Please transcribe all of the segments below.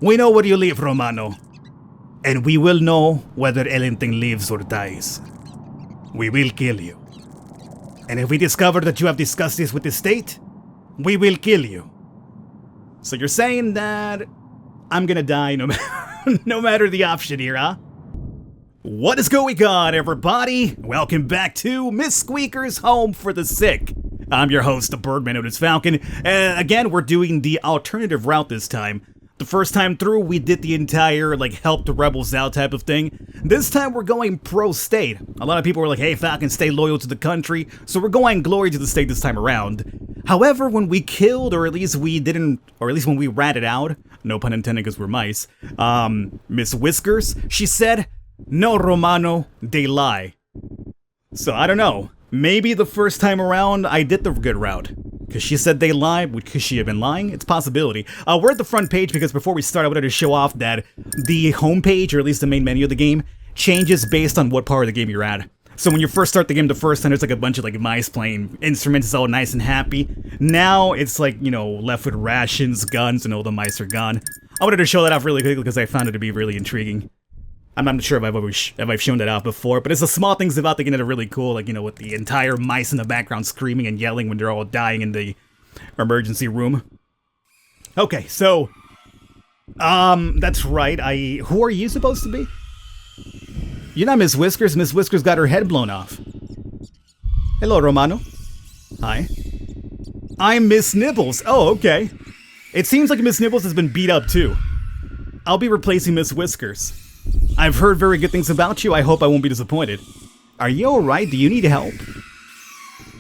We know where you live, Romano. And we will know whether anything lives or dies. We will kill you. And if we discover that you have discussed this with the state, we will kill you. So you're saying that I'm gonna die no matter the option here, huh? What is going on, everybody? Welcome back to Miss Squeaker's Home for the Sick. I'm your host, the Birdman Mr Falcon. Again, we're doing the alternative route this time. The first time through, we did the entire, help the rebels out type of thing. This time, we're going pro-state. A lot of people were like, hey, Falcon, stay loyal to the country. So we're going glory to the state this time around. However, when we killed, or at least when we ratted out, no pun intended because we're mice, Miss Whiskers, she said, no, Romano, they lie. So I don't know. Maybe the first time around, I did the good route. Because she said they lied. Could she have been lying? It's a possibility. We're at the front page because before we start, I wanted to show off that the home page, or at least the main menu of the game, changes based on what part of the game you're at. So when you first start the game the first time, there's a bunch of mice playing instruments, it's all nice and happy. Now it's left with rations, guns, and all the mice are gone. I wanted to show that off really quickly because I found it to be really intriguing. I'm not sure if I've shown that off before, but it's the small things about the game that are really cool, with the entire mice in the background screaming and yelling when they're all dying in the emergency room. Okay, so, that's right, who are you supposed to be? You're not Miss Whiskers. Miss Whiskers got her head blown off. Hello, Romano. Hi. I'm Miss Nibbles. Oh, okay. It seems like Miss Nibbles has been beat up, too. I'll be replacing Miss Whiskers. I've heard very good things about you. I hope I won't be disappointed. Are you alright? Do you need help?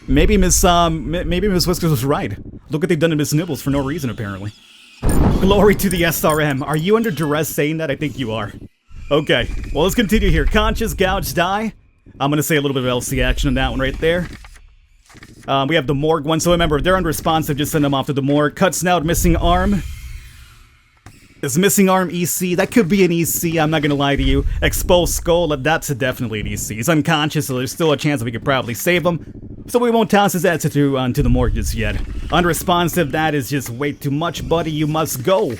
Maybe Miss Whiskers was right. Look what they've done to Miss Nibbles for no reason, apparently. Glory to the SRM. Are you under duress saying that? I think you are. Okay, well, let's continue here. Conscious, gouge, die. I'm gonna say a little bit of LC action on that one right there. We have the morgue one, so remember, if they're unresponsive, just send them off to the morgue. Cut snout, missing arm. Is missing arm EC? That could be an EC, I'm not gonna lie to you. Exposed skull, that's definitely an EC. He's unconscious, so there's still a chance that we could probably save him. So we won't toss his ass to the morgue just yet. Unresponsive, that is just way too much, buddy. You must go.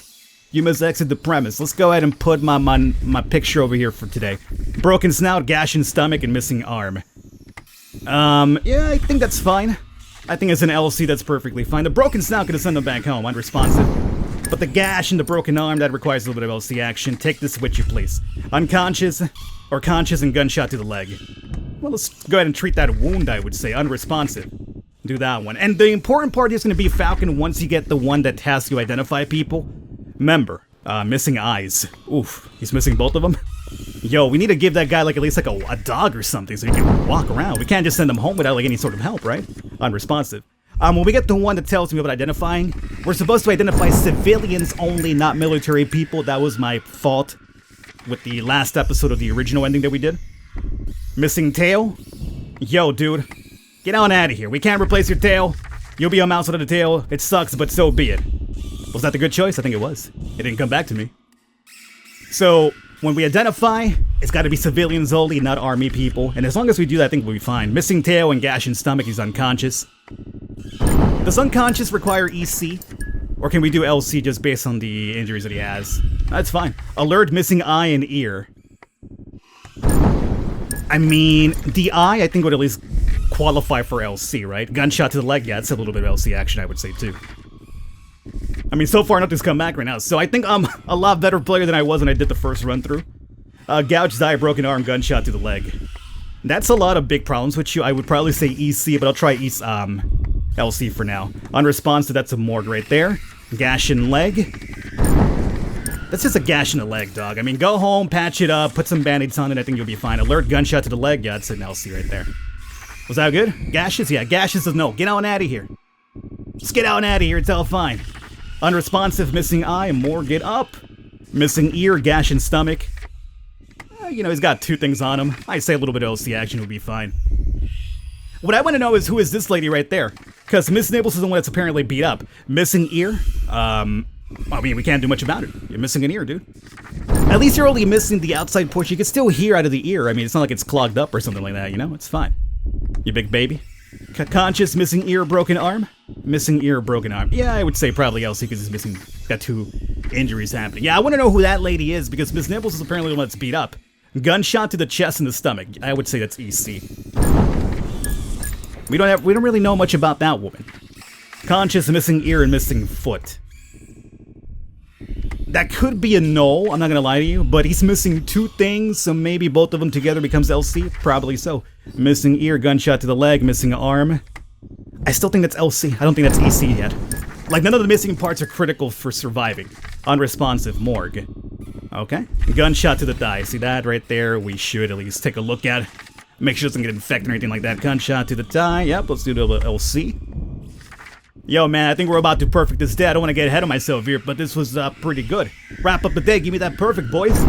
You must exit the premise. Let's go ahead and put my picture over here for today. Broken snout, gash in stomach, and missing arm. Yeah, I think that's fine. I think as an LC, that's perfectly fine. The broken snout could send him back home, unresponsive. But the gash and the broken arm, that requires a little bit of LC action. Take this with you, please. Unconscious, or conscious and gunshot to the leg. Well, let's go ahead and treat that wound, I would say. Unresponsive. Do that one. And the important part is going to be Falcon once you get the one that has to identify people. Remember, missing eyes. Oof, he's missing both of them? Yo, we need to give that guy at least a dog or something so he can walk around. We can't just send him home without any sort of help, right? Unresponsive. When we get the one that tells me about identifying, we're supposed to identify civilians only, not military people. That was my fault with the last episode of the original ending that we did. Missing tail? Yo, dude. Get on out of here. We can't replace your tail. You'll be a mouse without a tail. It sucks, but so be it. Was that the good choice? I think it was. It didn't come back to me. So, when we identify, it's got to be civilians only, not army people. And as long as we do that, I think we'll be fine. Missing tail and gash in stomach, he's unconscious. Does unconscious require EC? Or can we do LC just based on the injuries that he has? That's fine. Alert, missing eye and ear. I mean, the eye, I think, would at least qualify for LC, right? Gunshot to the leg, yeah, it's a little bit of LC action, I would say, too. I mean, so far, nothing's come back right now, so I think I'm a lot better player than I was when I did the first run-through. Gouged eye, broken arm, gunshot to the leg. That's a lot of big problems with you. I would probably say EC, but I'll try LC for now. Unresponsive, that's a morgue right there. Gash in leg. That's just a gash in the leg, dog. I mean, go home, patch it up, put some band-aids on it, I think you'll be fine. Alert, gunshot to the leg, yeah, that's an LC right there. Was that good? Gashes? Yeah, gashes is no. Get on out of here. Just get out of here, it's all fine. Unresponsive, missing eye, morgue it up. Missing ear, gash in stomach. He's got two things on him. I'd say a little bit of LC action would be fine. What I want to know is who is this lady right there? Because Miss Nibbles is the one that's apparently beat up. Missing ear? I mean, we can't do much about it. You're missing an ear, dude. At least you're only missing the outside portion. You can still hear out of the ear. I mean, it's not like it's clogged up or something like that, It's fine. You big baby. Conscious, missing ear, broken arm? Missing ear, broken arm. Yeah, I would say probably LC because he's missing, got two injuries happening. Yeah, I want to know who that lady is because Miss Nibbles is apparently the one that's beat up. Gunshot to the chest and the stomach. I would say that's EC. We don't really know much about that woman. Conscious, missing ear, and missing foot. That could be a no, I'm not gonna lie to you, but he's missing 2 things, so maybe both of them together becomes LC? Probably so. Missing ear, gunshot to the leg, missing arm. I still think that's LC. I don't think that's EC yet. Like, none of the missing parts are critical for surviving. Unresponsive, morgue. Okay. Gunshot to the thigh. See that right there? We should at least take a look at. Make sure it doesn't get infected or anything like that. Gunshot to the thigh. Yep, let's do the LC. Yo, man, I think we're about to perfect this day. I don't want to get ahead of myself here, but this was pretty good. Wrap up the day. Give me that perfect, boys.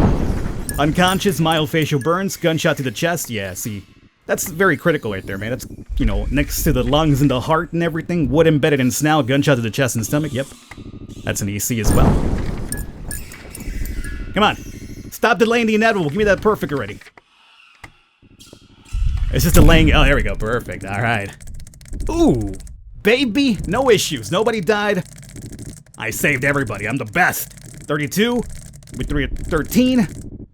Unconscious, mild facial burns. Gunshot to the chest. Yeah, see. That's very critical right there, man. That's, you know, next to the lungs and the heart and everything. Wood embedded in snout. Gunshot to the chest and stomach. Yep. That's an EC as well. Come on. Stop delaying the inevitable. Give me that perfect already. It's just delaying. Oh, there we go. Perfect. All right. Ooh. Baby. No issues. Nobody died. I saved everybody. I'm the best. 32. With 13.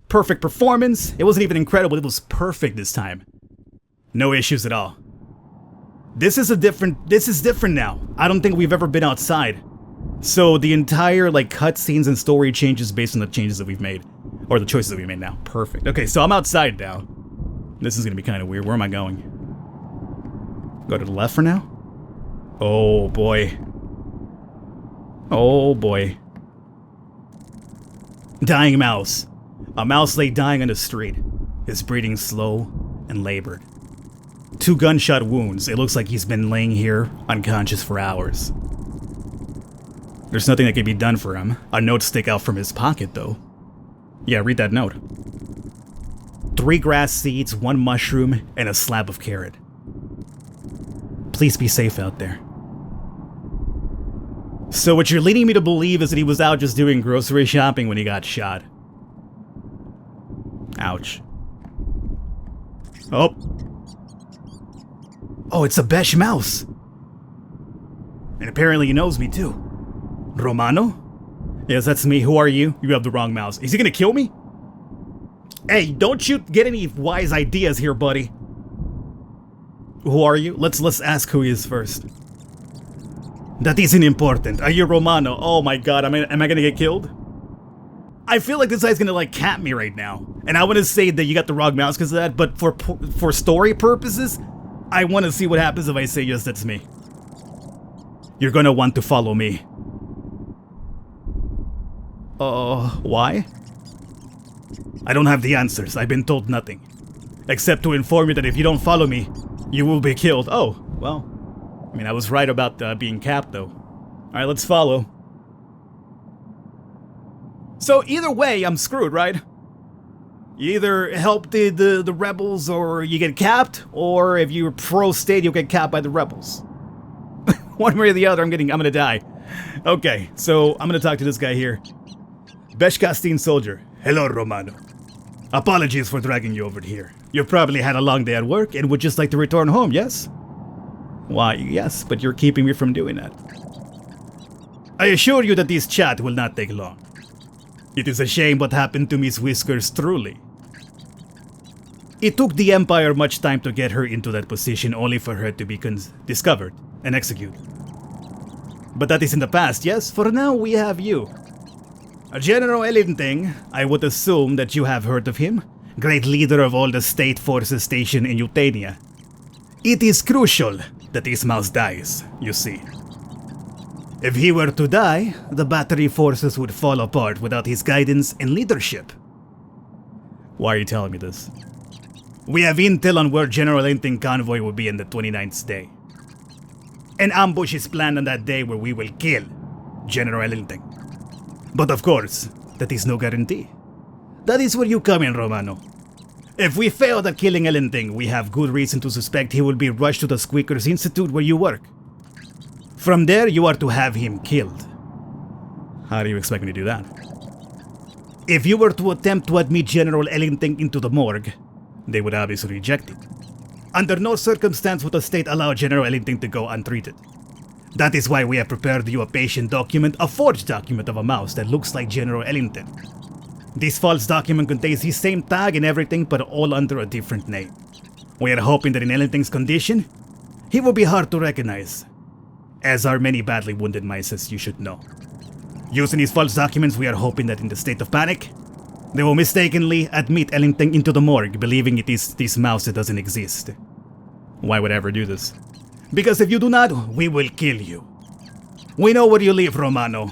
Perfect performance. It wasn't even incredible. It was perfect this time. No issues at all. This is different now. I don't think we've ever been outside. So the entire, like, cutscenes and story changes based on the changes that we've made. Or the choices that we made now. Perfect. Okay, so I'm outside now. This is gonna be kind of weird. Where am I going? Go to the left for now? Oh, boy. Oh, boy. Dying mouse. A mouse lay dying on the street. His breathing slow and labored. 2 gunshot wounds. It looks like he's been laying here unconscious for hours. There's nothing that can be done for him. A note stick out from his pocket, though. Yeah, read that note. 3 grass seeds, 1 mushroom, and a slab of carrot. Please be safe out there. So what you're leading me to believe is that he was out just doing grocery shopping when he got shot. Ouch. Oh. Oh, it's a Besh mouse. And apparently he knows me too. Romano? Yes, that's me. Who are you? You have the wrong mouse. Is he gonna kill me? Hey, don't you get any wise ideas here, buddy. Who are you? Let's ask who he is first. That isn't important. Are you Romano? Oh my god, am I gonna get killed? I feel like this guy's gonna, like, cap me right now. And I want to say that you got the wrong mouse because of that, but for story purposes, I want to see what happens if I say yes, that's me. You're gonna want to follow me. Why? I don't have the answers. I've been told nothing. Except to inform you that if you don't follow me, you will be killed. Oh, well. I mean, I was right about being capped, though. Alright, let's follow. So, either way, I'm screwed, right? You either help the rebels or you get capped, or if you're pro-state, you'll get capped by the rebels. One way or the other, I'm gonna die. Okay, so I'm gonna talk to this guy here. Beshkastin soldier. Hello, Romano. Apologies for dragging you over here. You've probably had a long day at work and would just like to return home, yes? Why, yes, but you're keeping me from doing that. I assure you that this chat will not take long. It is a shame what happened to Miss Whiskers, truly. It took the Empire much time to get her into that position only for her to be discovered and executed. But that is in the past, yes? For now, we have you. General Ellington, I would assume that you have heard of him. Great leader of all the state forces stationed in Eutania. It is crucial that this mouse dies, you see. If he were to die, the battery forces would fall apart without his guidance and leadership. Why are you telling me this? We have intel on where General Ellington's convoy will be on the 29th day. An ambush is planned on that day where we will kill General Ellington. But of course, that is no guarantee. That is where you come in, Romano. If we fail at killing Ellington, we have good reason to suspect he will be rushed to the Squeaker's Institute where you work. From there, you are to have him killed. How do you expect me to do that? If you were to attempt to admit General Ellington into the morgue, they would obviously reject it. Under no circumstance would the state allow General Ellington to go untreated. That is why we have prepared you a patient document, a forged document of a mouse that looks like General Ellington. This false document contains the same tag and everything, but all under a different name. We are hoping that in Ellington's condition, he will be hard to recognize, as are many badly wounded mice, as you should know. Using these false documents, we are hoping that in the state of panic, they will mistakenly admit Ellington into the morgue, believing it is this mouse that doesn't exist. Why would I ever do this? Because if you do not, we will kill you. We know where you live, Romano.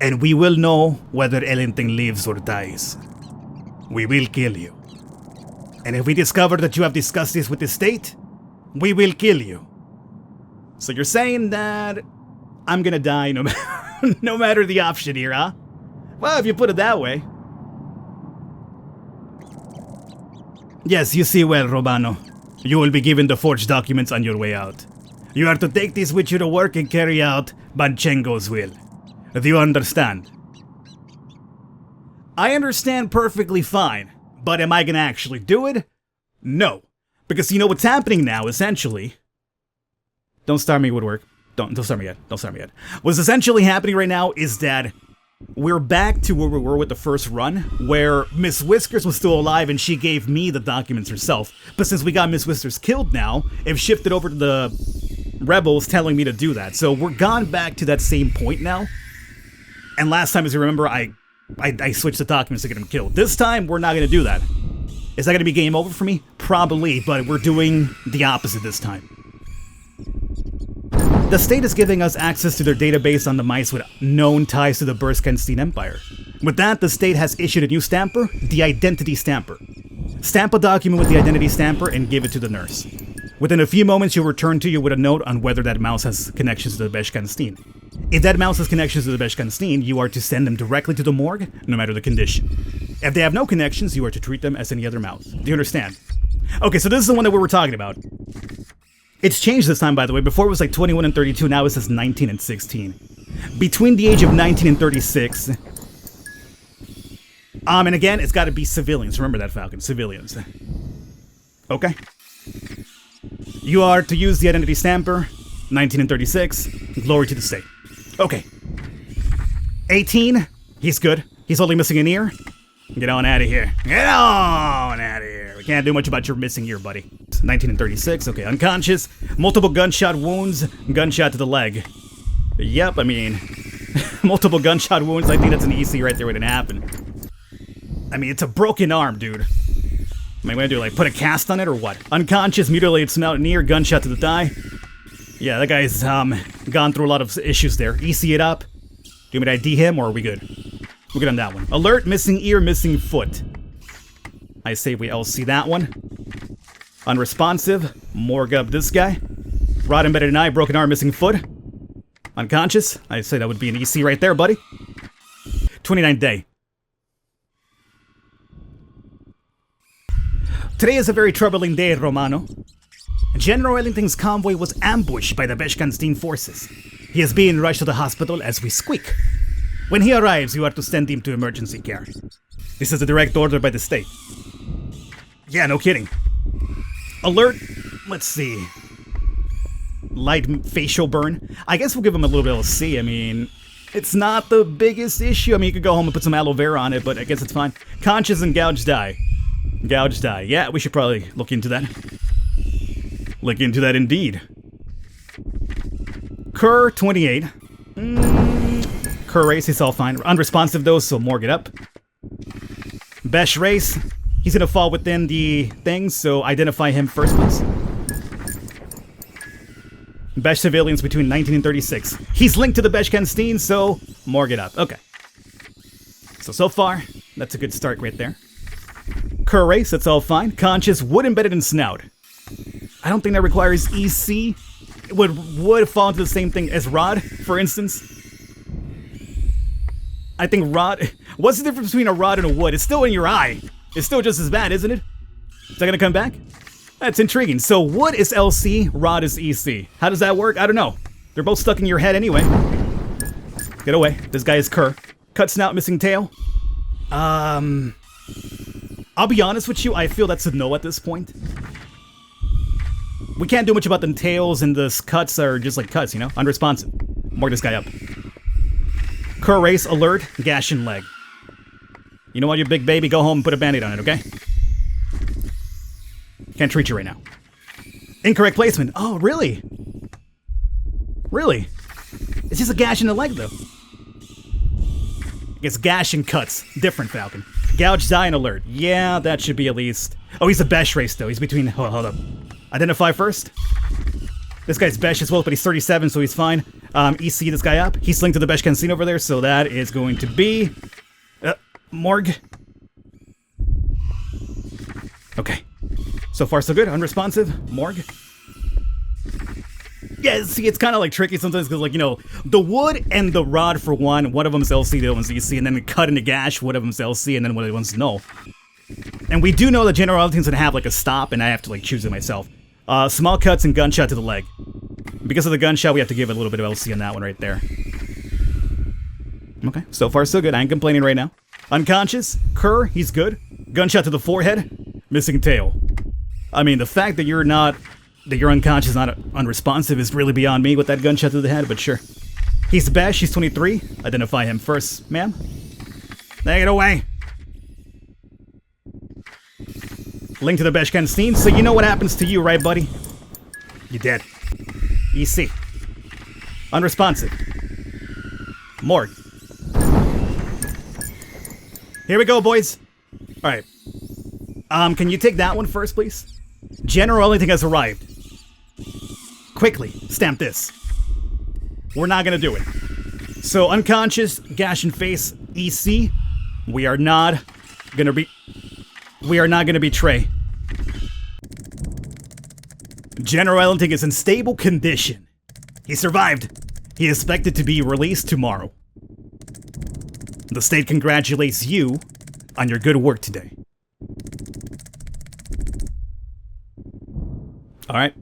And we will know whether Ellington lives or dies. We will kill you. And if we discover that you have discussed this with the state, we will kill you. So you're saying that I'm gonna die no matter the option here, huh? Well, if you put it that way. Yes, you see well, Romano. You will be given the forged documents on your way out. You are to take this with you to work and carry out Banchengo's will. Do you understand? I understand perfectly fine, but am I gonna actually do it? No. Because you know what's happening now, essentially. Don't start me with work. Don't start me yet. Don't start me yet. What's essentially happening right now is that we're back to where we were with the first run, where Miss Whiskers was still alive and she gave me the documents herself. But since we got Miss Whiskers killed now, it shifted over to the rebels telling me to do that. So we're gone back to that same point now. And last time, as you remember, I switched the documents to get him killed. This time, we're not going to do that. Is that going to be game over for me? Probably, but we're doing the opposite this time. The state is giving us access to their database on the mice with known ties to the Berskensteen Empire. With that, the state has issued a new stamper, the Identity Stamper. Stamp a document with the Identity Stamper and give it to the nurse. Within a few moments, you'll return to you with a note on whether that mouse has connections to the Berskensteen. If that mouse has connections to the Berskensteen, you are to send them directly to the morgue, no matter the condition. If they have no connections, you are to treat them as any other mouse. Do you understand? Okay, so this is the one that we were talking about. It's changed this time, by the way. Before it was like 21 and 32, now it says 19 and 16. Between the age of 19 and 36... and again, it's got to be civilians. Remember that, Falcon. Civilians. Okay. You are to use the Identity Stamper. 19 and 36. Glory to the state. Okay. 18. He's good. He's only missing an ear. Get on out of here. Get on out of here. We can't do much about your missing ear, buddy. 19 and 36. Okay, unconscious. Multiple gunshot wounds. Gunshot to the leg. Yep, I mean... multiple gunshot wounds. I think that's an EC right there waiting to happen. I mean, it's a broken arm, dude. Am I gonna do, like, put a cast on it or what? Unconscious, mutilated snout and ear. Gunshot to the thigh. Yeah, that guy's, gone through a lot of issues there. EC it up. Do you want me to ID him, or are we good? We're good on that one. Alert, missing ear, missing foot. I say we LC that one. Unresponsive. Morgue up this guy. Rod embedded in eye, broken arm, missing foot. Unconscious. I say that would be an EC right there, buddy. 29th day. Today is a very troubling day, Romano. General Ellington's convoy was ambushed by the Berskensteen forces. He is being rushed to the hospital as we squeak. When he arrives, you are to send him to emergency care. This is a direct order by the state. Yeah, no kidding. Alert, let's see. Light facial burn. I guess we'll give him a little bit of C. I mean, it's not the biggest issue. I mean, you could go home and put some aloe vera on it, but I guess it's fine. Conscious and gouged eye. Gouged eye. Yeah, we should probably look into that. Look into that indeed. Kerr, 28. Kerr race, he's all fine. Unresponsive though, so morgue it up. Besh race, he's gonna fall within the thing, so identify him first, please. Besh civilians between 19 and 36. He's linked to the Berskensteen, so morgue it up. Okay. So far, that's a good start right there. Kerr race, that's all fine. Conscious, wood embedded in snout. I don't think that requires EC. It would fall into the same thing as Rod, for instance. I think Rod... What's the difference between a Rod and a wood? It's still in your eye. It's still just as bad, isn't it? Is that gonna come back? That's intriguing. So wood is LC, Rod is EC. How does that work? I don't know. They're both stuck in your head anyway. Get away. This guy is Kerr. Cut snout, missing tail. I'll be honest with you, I feel that's a no at this point. we can't do much about the tails, and the cuts are just like cuts, you know? Unresponsive. Mark this guy up. Cur race, alert, gash in leg. You know what, you big baby? Go home and put a band-aid on it, okay? Can't treat you right now. Incorrect placement. Oh, really? Really? It's just a gash in the leg, though. It's gash and cuts. Different, Falcon. Gouge, die, and alert. Yeah, that should be at least... Oh, he's a Besh race, though. He's between... Hold up. Identify first. This guy's Besh as well, but he's 37, so he's fine. EC this guy up. He's linked to the Besh Canteen over there, so that is going to be... Morgue. Okay. So far, so good. Unresponsive. Morgue. Yeah, see, it's kind of like tricky sometimes because, like, you know, the wood and the rod for one of them's LC, the other one's EC, and then the cut and the gash, one of them's LC, and then one of the one's no. And we do know that General Ellington's gonna have, like, a stop, and I have to, like, choose it myself. Small cuts and gunshot to the leg. Because of the gunshot, we have to give it a little bit of LC on that one right there. Okay, so far so good. I ain't complaining right now. Unconscious. Cur, he's good. Gunshot to the forehead. Missing tail. I mean, the fact that you're unconscious, not unresponsive, is really beyond me with that gunshot to the head, but sure. He's Besh, he's 23. Identify him first, ma'am. Take it away. Link to the Besh Canteen, so you know what happens to you, right, buddy? You're dead. EC. Unresponsive. Morgue. Here we go, boys. Alright. Can you take that one first, please? General Ellington has arrived. Quickly, stamp this. We're not gonna do it. So, unconscious, gash in face, EC. We are not gonna betray. General Ellington is in stable condition. He survived. He is expected to be released tomorrow. The state congratulates you on your good work today. Alright.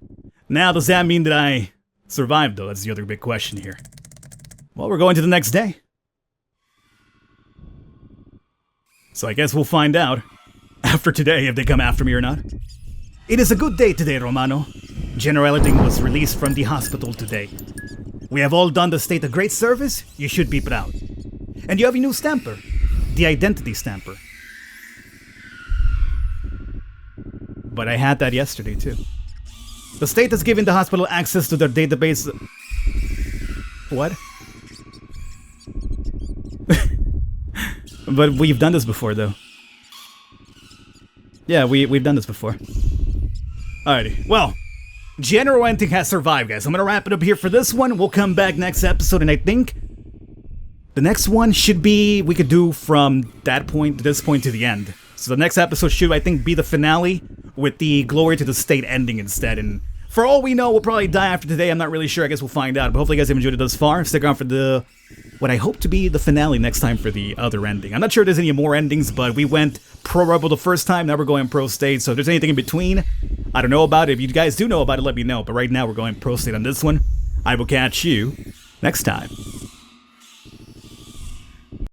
Now, does that mean that I survived, though? That's the other big question here. Well, we're going to the next day. So I guess we'll find out after today if they come after me or not. It is a good day today, Romano. General Ellington was released from the hospital today. We have all done the state a great service. You should be proud. And you have a new stamper. The identity stamper. But I had that yesterday, too. The state has given the hospital access to their database... What? But we've done this before, though. Yeah, we've done this before. Alrighty, well, General Ellington has survived, guys. I'm gonna wrap it up here for this one. We'll come back next episode, and I think the next one should be, we could do from that point to this point to the end. So the next episode should, I think, be the finale with the Glory to the State ending instead. And for all we know, we'll probably die after today. I'm not really sure. I guess we'll find out. But hopefully you guys have enjoyed it thus far. Stick around for the, what I hope to be the finale next time for the other ending. I'm not sure if there's any more endings, but we went Pro Rebel the first time. Now we're going Pro State. So if there's anything in between, I don't know about it. If you guys do know about it, let me know. But right now we're going Pro State on this one. I will catch you next time.